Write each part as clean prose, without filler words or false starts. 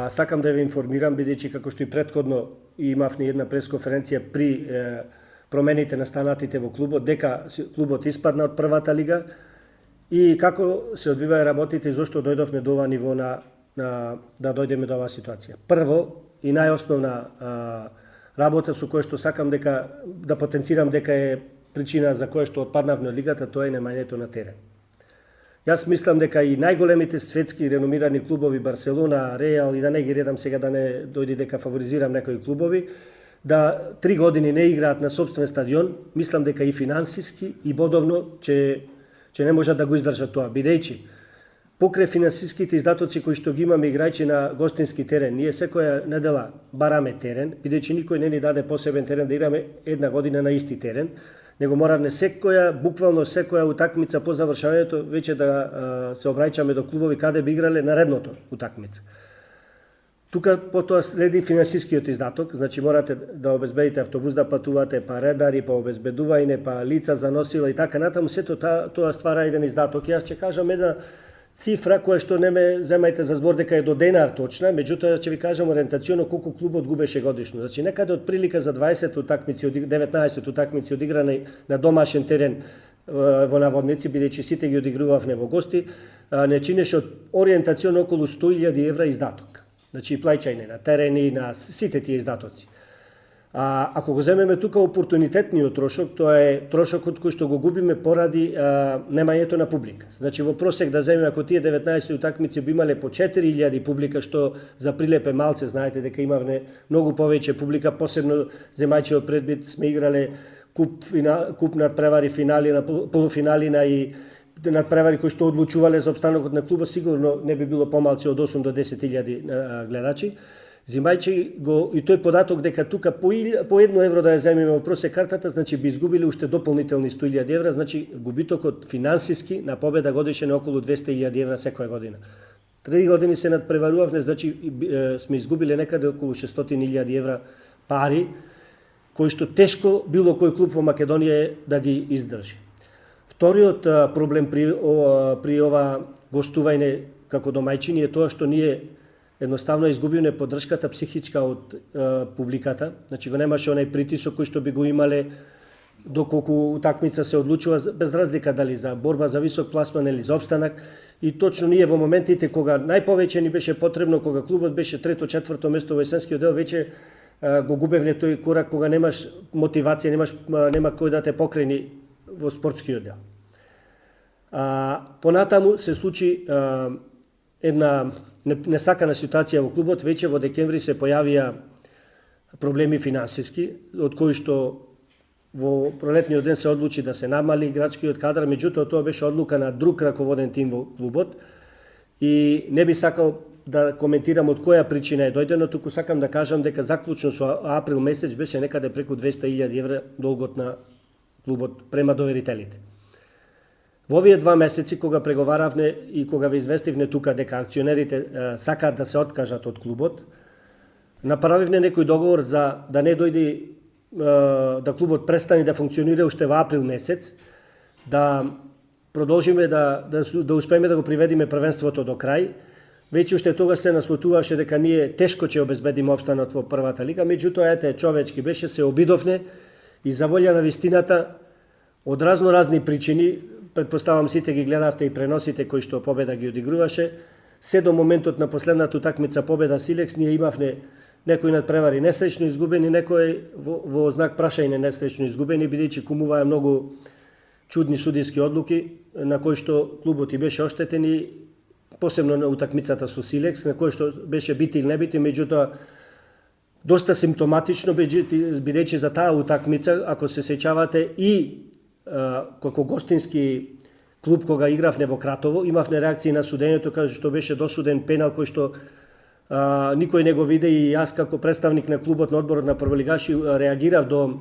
Сакам да ве информирам, бидејќи како што и претходно имавме една пресконференција при промените настанатите во клубот, дека клубот испадна од првата лига и како се одвиваа работите и зошто дојдовме до ова ниво да дојдеме до оваа ситуација. Прво и најосновна работа со која што сакам да потенцирам дека е причина за која што отпаднавме од лигата, тоа е немањето на терен. Јас мислам дека и најголемите светски реномирани клубови, Барселона, Реал, и да не ги редам сега, да не дојде дека фаворизирам некои клубови, да 3 години не играат на собствен стадион, мислам дека и финансиски и бодовно че не можат да го издржат тоа, бидејќи покрај финансиските издатоци кои што ги имаме играјчи на гостински терен, ние секоја недела бараме терен, бидејќи никој не ни даде посебен терен да играме една година на исти терен, него моравме буквално секоја утакмица по завршавањето веќе да се обраќаме до клубови каде би играле наредното утакмица. Тука потоа следи финансискиот издаток, значи морате да обезбедите автобус да патувате, па редари, па обезбедување, па лица за носила и така натаму, сето тоа ствара еден издаток. Јас ќе кажам една цифра која што не ме земајте за збор дека е до денар точна, меѓутоа ќе ви кажам ориентационо колку клубот губеше годишно. Значи некаде од прилика за 20 утакмици, 19 утакмици одиграни на домашен терен во наводници, бидејќи сите ги одигрувавме во гости, не чинеше ориентационо околу 100.000 евра издаток. Значи плаќање на терени, на сите тие издатоци. Ако го земеме тука опортунитетниот трошок, тоа е трошокот кој што го губиме поради немањето на публика. Значи во просек да земеме, ако тие 19 утакмици би имале по 4.000 публика, што за Прилеп е малце, знаете дека имавме многу повеќе публика, посебно земајќи од предбит сме играле куп надпревари, финали на полуфинали и надпревари кои што одлучувале за опстанокот на клубот, сигурно не би било помалци од 8 до 10.000 гледачи. Зимајќи го и тој податок дека тука по 1 евро да ја земеме во просек картата, значи би изгубиле уште дополнителни 100.000 евра, значи губитокот финансиски на победа годишен е околу 200.000 евра секоја година. 3 години се надпреварувавме, значи сме изгубиле некаде околу 600.000 евра пари, кои што тешко било кој клуб во Македонија е да ги издржи. Вториот проблем при ова гостување како домајчини е тоа што ние едноставно изгубивме поддршката психичка од публиката, значи го немаше онај притисок кој што би го имале доколку утакмица се одлучува, без разлика дали за борба за висок пласман или за опстанак. И точно ние во моментите кога најповеќе ни беше потребно, кога клубот беше 3-4 место во есенскиот дел, веќе го губевме тој корак кога немаш мотивација, нема кој да те покрени во спортскиот дел. Понатаму се случи една несакана ситуација во клубот, веќе во декември се појавија проблеми финансиски, од кои што во пролетниот ден се одлучи да се намали играчкиот кадар, меѓутоа тоа беше одлука на друг раководен тим во клубот и не би сакал да коментирам од која причина е дојдено, туку сакам да кажам дека заклучно со април месец беше некаде преку 200.000 евра долгот на клубот према доверителите. Во овие 2 месеци кога преговаравме и кога ве известивме тука дека акционерите сакаат да се откажат од клубот, направивме некој договор за да не дојде да клубот престане да функционира уште во април месец, да продолжиме да успееме да го приведиме првенството до крај. Веќе уште тогаш се наслутуваше дека ние тешко ќе обезбедиме опстанот во првата лига, меѓутоа ете човечки беше, се обидовне и за волја на вистината од разни причини, предпоставам сите ги гледавте и преносите кои што победа ги одигруваше, се до моментот на последната утакмица победа Силекс ние имавме некои надпревари несреќно изгубени, некои во знак прашање несреќно изгубени, бидејќи кумуваа многу чудни судиски одлуки на кои што клубот и беше оштетен, и посебно на утакмицата со Силекс, на кој што беше бити или не бити, меѓутоа доста симптоматично, бидејќи за таа утакмица, ако се сеќавате, и како гостински клуб кога игравме во Кратово, имавме реакции на судењето, каде што беше досуден пенал кој што никој не го виде, и јас како представник на клубот на одборот на прволигаши реагирав до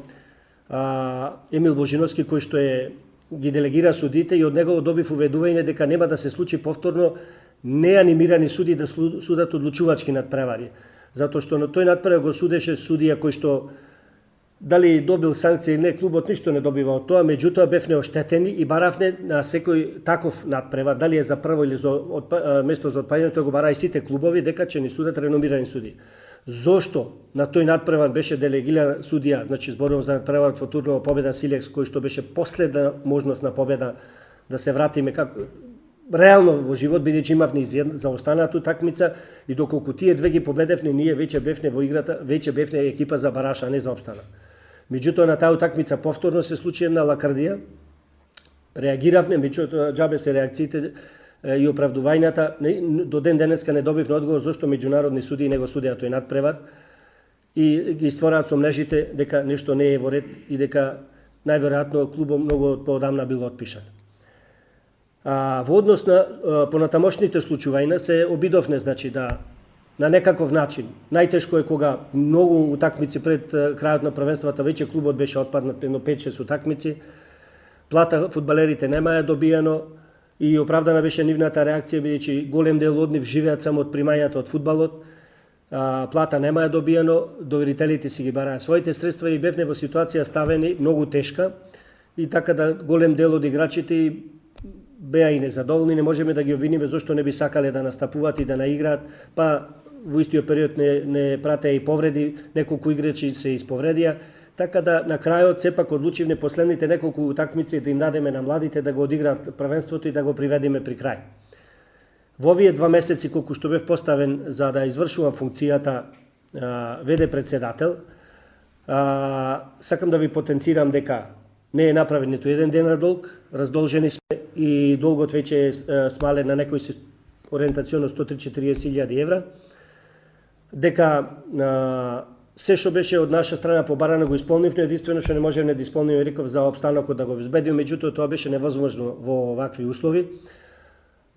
Емил Божиновски кој што ги делегира судите, и од него добив уведување дека нема да се случи повторно неанимирани суди да судат одлучувачки надпревари, затоа што на тој надпревар го судеше судија кој што Дали добил санкција или не, клубот ништо не добива од тоа, меѓутоа бевне оштетени и баравне на секој таков надпревар, дали е за прво или за место за отпаѓање, тоа го бара и сите клубови, дека ќе ни судат реномирани суди. Зошто на тој надпревар беше делегиран судија, значи зборувам за надпреварот во турнова победа Силекс, кој што беше последна можност на победа да се вратиме како реално во живот, бидејќи имавме за останату такмица и доколку тие две ги победевне, ние веќе бевне во играта, веќе бевне екипа за бараша, а не за опстана. Меѓутоа на таа такмица повторно се случи една лакардија. Реагиравме, меѓутоа џабе се реакциите и оправдувањата. До ден денеска не добивме одговор зошто меѓународни судии не го судеа тој надпревар и ги створаат со мрежите дека нешто не е во ред и дека најверојатно клубот многу поодамна бил отпишан. Во однос на понатамошните случувања се обидовме, значи, да на некаков начин. Најтешко е кога многу утакмици пред крајот на првенствата веќе клубот беше отпаднат едно 5-6 утакмици. Плата фудбалерите немаја добиено и оправдана беше нивната реакција, бидејќи голем дел од нив живеат само од примањата од фудбалот. Плата немаја добиено, доверителите си ги бараат своите средства и бевне во ситуација ставени многу тешка и така да голем дел од играчите беа и незадоволни, не можеме да ги обвиниме зошто не би сакале да настапуваат и да наиграат, па во истиот период не пратеа и повреди, неколку играчи се исповредија, така да на крајот сепак одлучивме последните неколку утакмици да им дадеме на младите да го одиграат првенството и да го приведеме при крај. Во овие 2 месеци колку што бев поставен за да извршувам функцијата ВД председател, сакам да ви потенцирам дека не е направен ниту еден денар долг, раздолжени сме и долгот веќе е смален на некои ориентационно 130-40.000 евра, дека се што беше од наша страна побарано го исполнивме, единствено што не можеме да исполниме, реков, за опстанокот да го обезбедиме, меѓутоа тоа беше невозможно во вакви услови,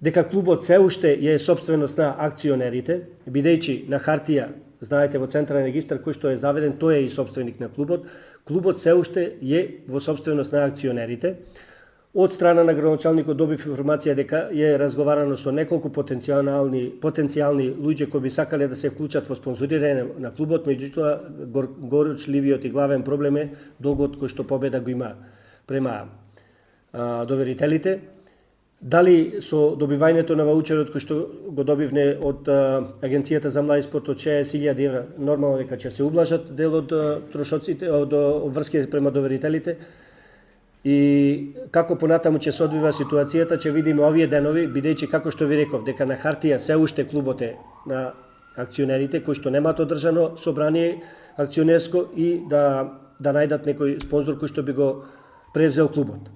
дека клубот се уште е собственост на акционерите, бидејќи на хартија, знаете, во централен регистар кој што е заведен, тој е и собственик на клубот. Клубот се уште е во собственост на акционерите. Од страна на градоначалникот добив информација дека е разговарано со неколку потенцијални луѓе кои би сакале да се вклучат во спонзорирање на клубот, меѓутоа горчливиот и главен проблем е долгот кој што победа го има према доверителите. Дали со добивањето на ваучерот кој што го добивне од Агенцијата за млади спорт од 60.000 евра, нормално дека ќе се ублажат дел од трошоците, од врски према доверителите. И како понатаму ќе се одвива ситуацијата, ќе видиме овие денови, бидејќи како што ви реков, дека на хартија се уште клубот е на акционерите кои што немаат одржано собрание акционерско и да најдат некој спонзор кој што би го превзел клубот.